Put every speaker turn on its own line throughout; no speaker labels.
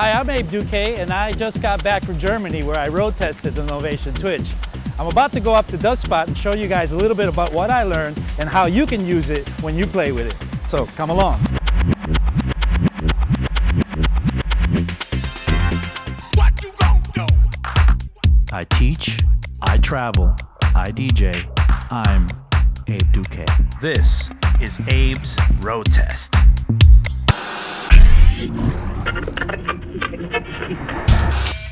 Hi, I'm Duque, and I just got back from Germany where I road tested the Novation Twitch. I'm about to go up to Duque and show you guys a little bit about what I learned and how you can use it when you play with it. So come along.
What you gonna do?
I teach, I travel, I DJ. I'm Abe Duque. This is Abe's Road Test.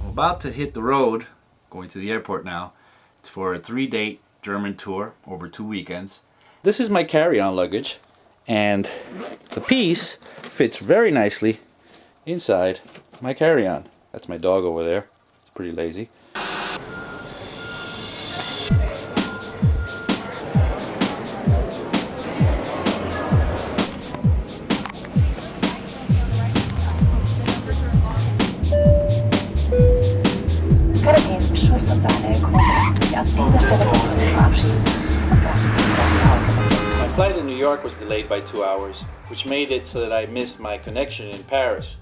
I'm about to hit the road, going to the airport now. It's for a 3-date German tour over 2 weekends. This is my carry-on luggage, and the piece fits very nicely inside my carry-on. That's my dog over there. It's pretty lazy. My flight in New York was delayed by 2 hours, which made it so that I missed my connection in Paris.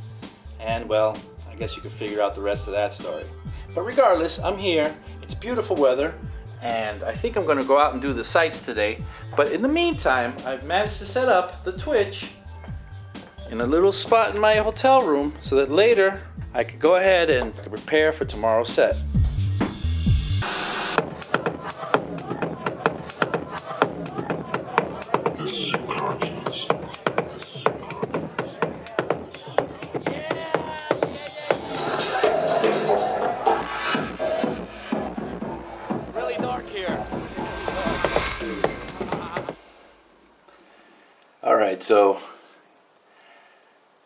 And well, I guess you can figure out the rest of that story. But regardless, I'm here. It's beautiful weather, and I think I'm going to go out and do the sights today. But in the meantime, I've managed to set up the Twitch in a little spot in my hotel room so that later I could go ahead and prepare for tomorrow's set.
Really dark here.
Alright, so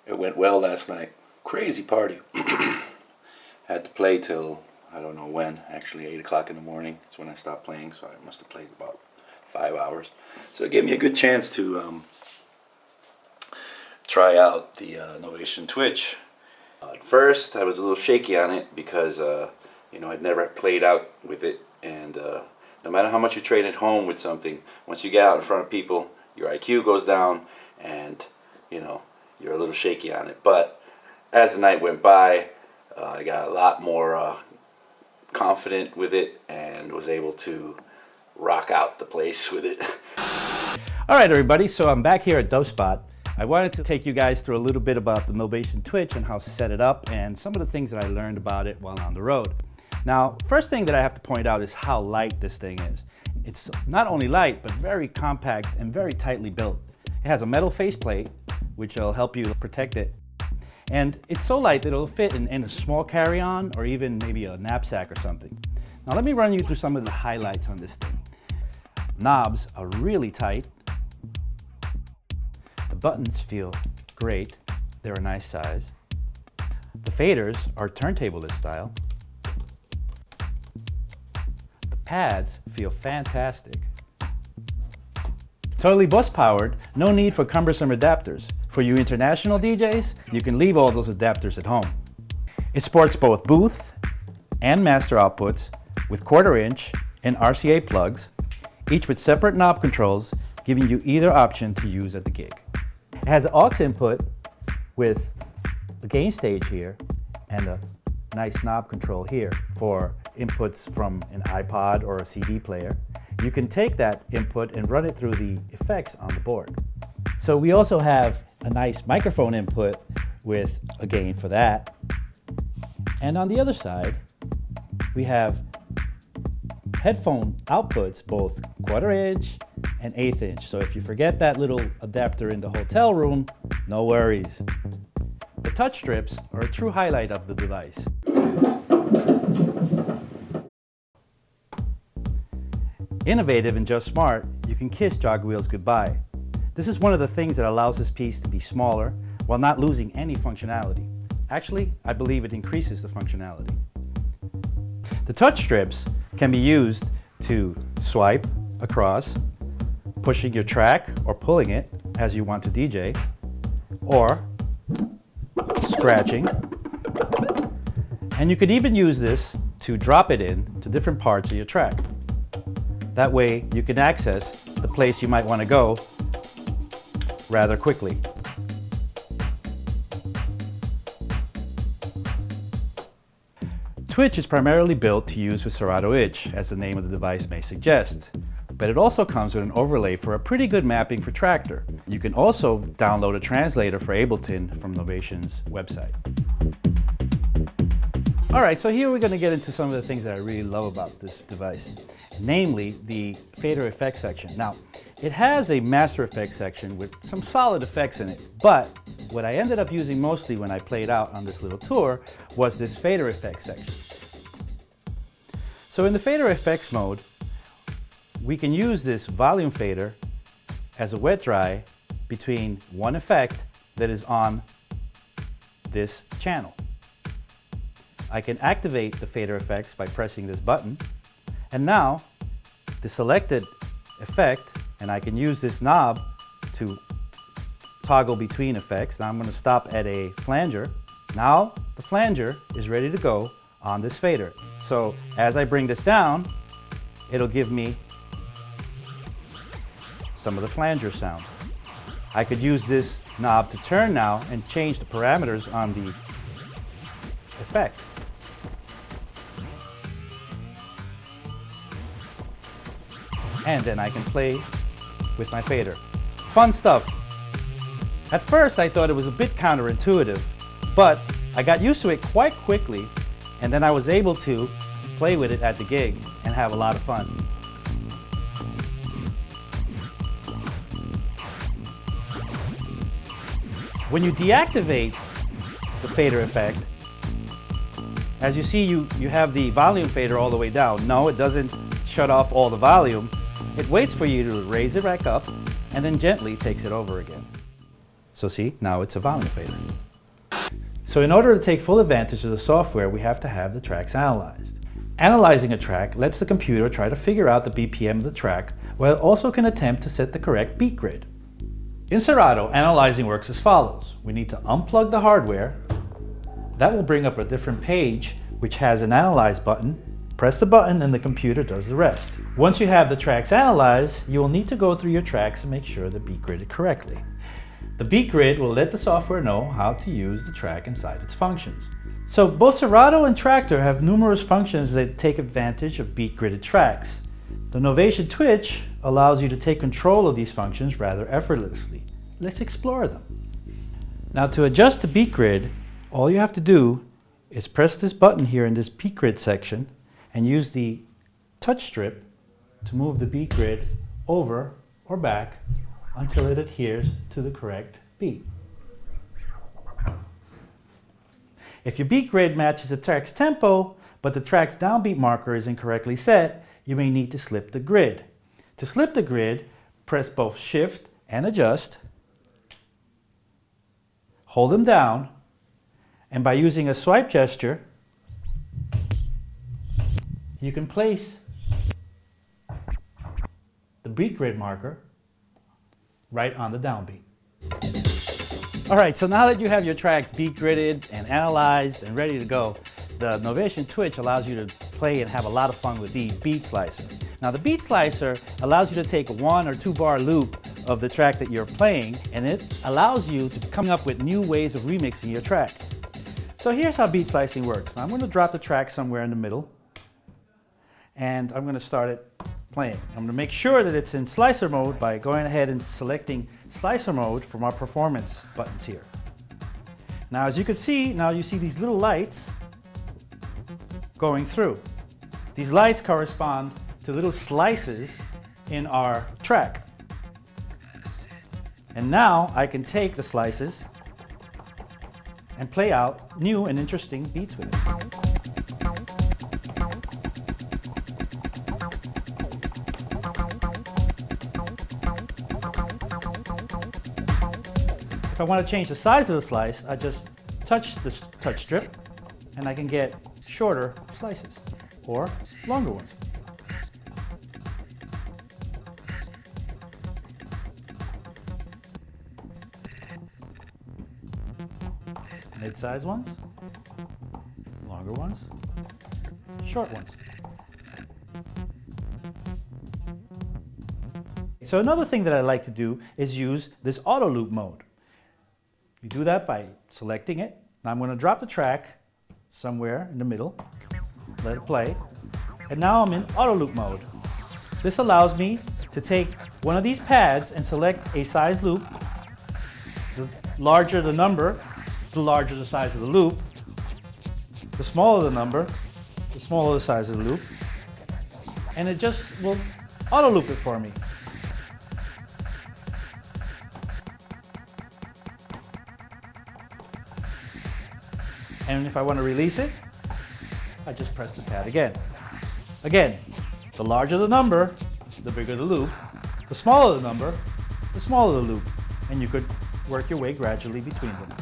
it went well last night. Crazy party. Had to play till, I don't know when, actually 8 o'clock in the morning. That's when I stopped playing, so I must have played about 5 hours. So it gave me a good chance to try out the Novation Twitch. At first, I was a little shaky on it because, I'd never played out with it. And no matter how much you train at home with something, once you get out in front of people, your IQ goes down and, you're a little shaky on it. But as the night went by, I got a lot more confident with it and was able to rock out the place with it.
All right, everybody, so I'm back here at Duque. I wanted to take you guys through a little bit about the Novation Twitch and how to set it up and some of the things that I learned about it while on the road. Now, first thing that I have to point out is how light this thing is. It's not only light, but very compact and very tightly built. It has a metal faceplate, which will help you protect it. And it's so light that it'll fit in a small carry-on or even maybe a knapsack or something. Now let me run you through some of the highlights on this thing. Knobs are really tight. The buttons feel great. They're a nice size. The faders are turntable-less style. The pads feel fantastic. Totally bus-powered, no need for cumbersome adapters. For you international DJs, you can leave all those adapters at home. It sports both booth and master outputs with 1/4 inch and RCA plugs, each with separate knob controls, giving you either option to use at the gig. It has an aux input with the gain stage here and a nice knob control here for inputs from an iPod or a CD player. You can take that input and run it through the effects on the board. So we also have a nice microphone input with a gain for that. And on the other side, we have headphone outputs, both 1/4 inch and 1/8 inch. So if you forget that little adapter in the hotel room, no worries. The touch strips are a true highlight of the device. Innovative and just smart, you can kiss jog wheels goodbye. This is one of the things that allows this piece to be smaller while not losing any functionality. Actually, I believe it increases the functionality. The touch strips can be used to swipe across, pushing your track or pulling it as you want to DJ, or scratching. And you could even use this to drop it in to different parts of your track. That way you can access the place you might want to go rather quickly. Twitch is primarily built to use with Serato Itch, as the name of the device may suggest. But it also comes with an overlay for a pretty good mapping for Traktor. You can also download a translator for Ableton from Novation's website. All right, so here we're going to get into some of the things that I really love about this device, namely the fader effects section. Now, it has a master effects section with some solid effects in it, but what I ended up using mostly when I played out on this little tour was this fader effects section. So in the fader effects mode, we can use this volume fader as a wet dry between one effect that is on this channel. I can activate the fader effects by pressing this button, and now the selected effect, and I can use this knob to toggle between effects. Now I'm going to stop at a flanger. Now the flanger is ready to go on this fader. So as I bring this down, it'll give me some of the flanger sound. I could use this knob to turn now and change the parameters on the effect. And then I can play with my fader. Fun stuff. At first I thought it was a bit counterintuitive, but I got used to it quite quickly, and then I was able to play with it at the gig and have a lot of fun. When you deactivate the fader effect, as you see, you have the volume fader all the way down. No, it doesn't shut off all the volume. It waits for you to raise it back up and then gently takes it over again. So see, now it's a volume fader. So in order to take full advantage of the software, we have to have the tracks analyzed. Analyzing a track lets the computer try to figure out the BPM of the track, while it also can attempt to set the correct beat grid. In Serato, analyzing works as follows. We need to unplug the hardware. That will bring up a different page which has an Analyze button. Press the button and the computer does the rest. Once you have the tracks analyzed, you will need to go through your tracks and make sure the beat grid correctly. The beat grid will let the software know how to use the track inside its functions. So both Serato and Traktor have numerous functions that take advantage of beat gridded tracks. The Novation Twitch allows you to take control of these functions rather effortlessly. Let's explore them. Now to adjust the beat grid, all you have to do is press this button here in this beat grid section and use the touch strip to move the beat grid over or back until it adheres to the correct beat. If your beat grid matches the track's tempo, but the track's downbeat marker is incorrectly set, you may need to slip the grid. To slip the grid, press both Shift and Adjust, hold them down, and by using a swipe gesture, you can place the beat grid marker right on the downbeat. All right, so now that you have your tracks beat gridded and analyzed and ready to go, the Novation Twitch allows you to play and have a lot of fun with the beat slicer. Now the beat slicer allows you to take a 1 or 2 bar loop of the track that you're playing, and it allows you to come up with new ways of remixing your track. So here's how beat slicing works. Now I'm going to drop the track somewhere in the middle, and I'm going to start it playing. I'm going to make sure that it's in slicer mode by going ahead and selecting slicer mode from our performance buttons here. Now as you can see, now you see these little lights going through. These lights correspond to little slices in our track. And now I can take the slices and play out new and interesting beats with it. If I want to change the size of the slice, I just touch this touch strip and I can get shorter slices or longer ones. Mid-size ones, longer ones, short ones. So another thing that I like to do is use this auto loop mode. You do that by selecting it. Now I'm going to drop the track somewhere in the middle. let it play. And now I'm in auto loop mode. This allows me to take one of these pads and select a size loop. The larger the number, the larger the size of the loop. The smaller the number, the smaller the size of the loop. And it just will auto loop it for me. And if I want to release it, I just press the pad again. Again, the larger the number, the bigger the loop. The smaller the number, the smaller the loop. And you could work your way gradually between them.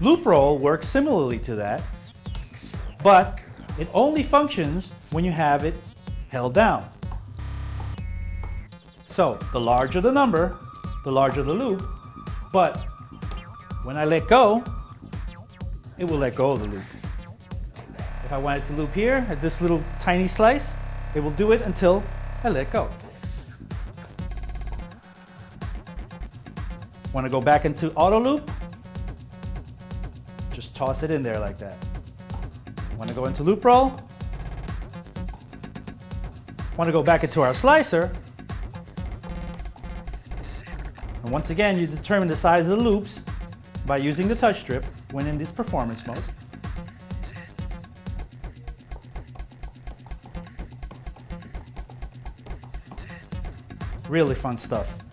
Loop roll works similarly to that, but it only functions when you have it held down. So the larger the number, the larger the loop, but when I let go, it will let go of the loop. If I want it to loop here at this little tiny slice, it will do it until I let go. Want to go back into auto loop? Just toss it in there like that. Want to go into loop roll? Want to go back into our slicer? And once again, you determine the size of the loops by using the touch strip when in this performance mode. Really fun stuff.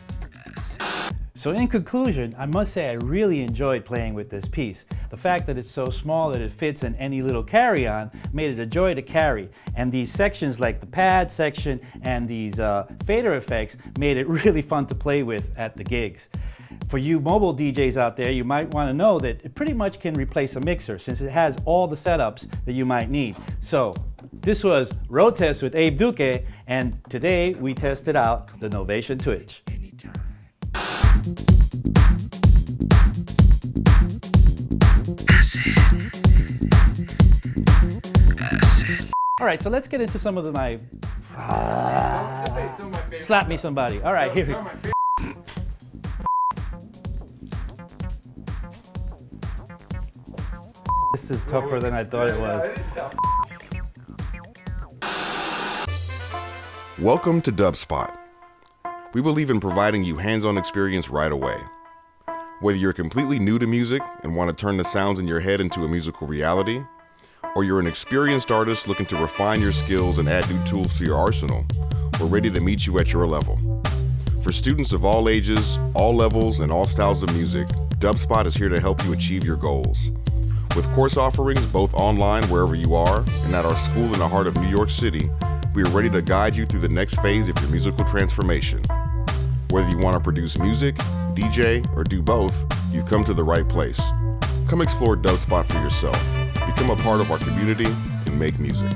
So in conclusion, I must say I really enjoyed playing with this piece. The fact that it's so small that it fits in any little carry-on made it a joy to carry. And these sections like the pad section and these fader effects made it really fun to play with at the gigs. For you mobile DJs out there, you might want to know that it pretty much can replace a mixer since it has all the setups that you might need. So this was Road Test with Abe Duque, and today we tested out the Novation Twitch. All right, so let's get into some of my slap me somebody. All right, here we go. This is tougher than I thought it was.
Welcome to DubSpot. We believe in providing you hands-on experience right away. Whether you're completely new to music and want to turn the sounds in your head into a musical reality, or you're an experienced artist looking to refine your skills and add new tools to your arsenal, we're ready to meet you at your level. For students of all ages, all levels, and all styles of music, DubSpot is here to help you achieve your goals. With course offerings both online wherever you are and at our school in the heart of New York City, we are ready to guide you through the next phase of your musical transformation. Whether you want to produce music, DJ, or do both, you've come to the right place. Come explore DubSpot for yourself. Become a part of our community and make music.